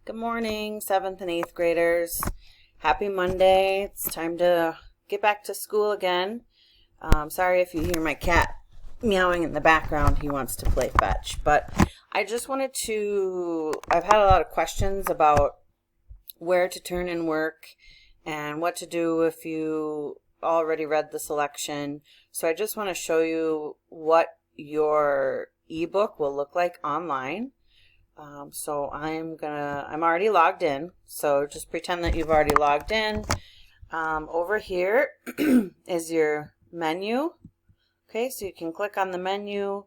Good morning, 7th and 8th graders. Happy Monday. It's time to get back to school again. Sorry if you hear my cat meowing in the background. He wants to play fetch. But I just wanted to, I've had a lot of questions about where to turn in work and what to do if you already read the selection. So I just want to show you what your ebook will look like online. So I'm already logged in, so just pretend that you've already logged in. Over here is your menu. Okay, so you can click on the menu,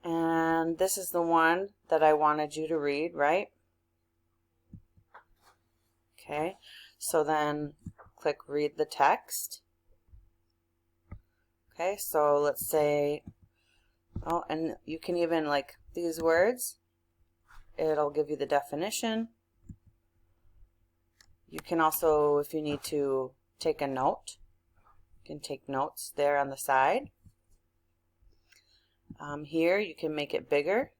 and this is the one that I wanted you to read, right? Okay, so then click read the text. Okay, so let's say, oh, and you can even like these words. It'll give you the definition. You can also, if you need to take a note, you can take notes there on the side. Here you can make it bigger.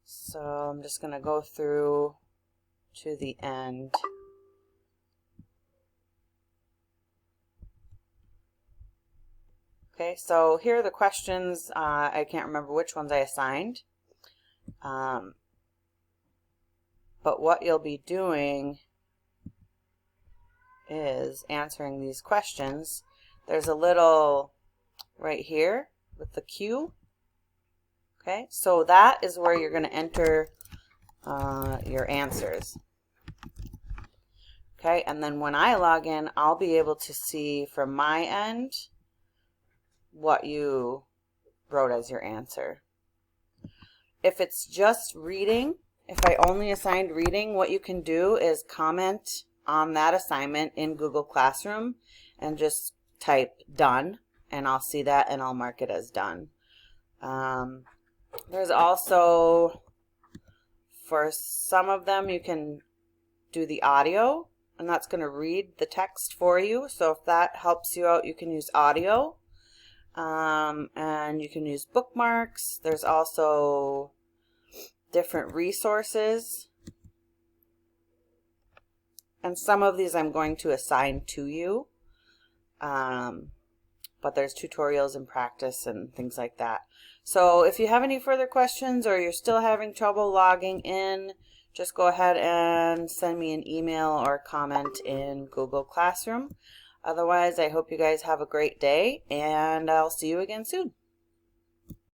So I'm just going to go through to the end. Okay, so here are the questions. I can't remember which ones I assigned. But what you'll be doing is answering these questions. There's a little right here with the Q. Okay, so that is where you're going to enter your answers. Okay, and then when I log in, I'll be able to see from my end what you wrote as your answer. If it's just reading, if I only assigned reading, what you can do is comment on that assignment in Google Classroom and just type done, and I'll see that and I'll mark it as done. There's also, for some of them, you can do the audio, and that's going to read the text for you. So if that helps you out, you can use audio. And you can use bookmarks. There's also different resources. And some of these I'm going to assign to you. But there's tutorials and practice and things like that. So if you have any further questions or you're still having trouble logging in, just go ahead and send me an email or comment in Google Classroom. Otherwise, I hope you guys have a great day, and I'll see you again soon.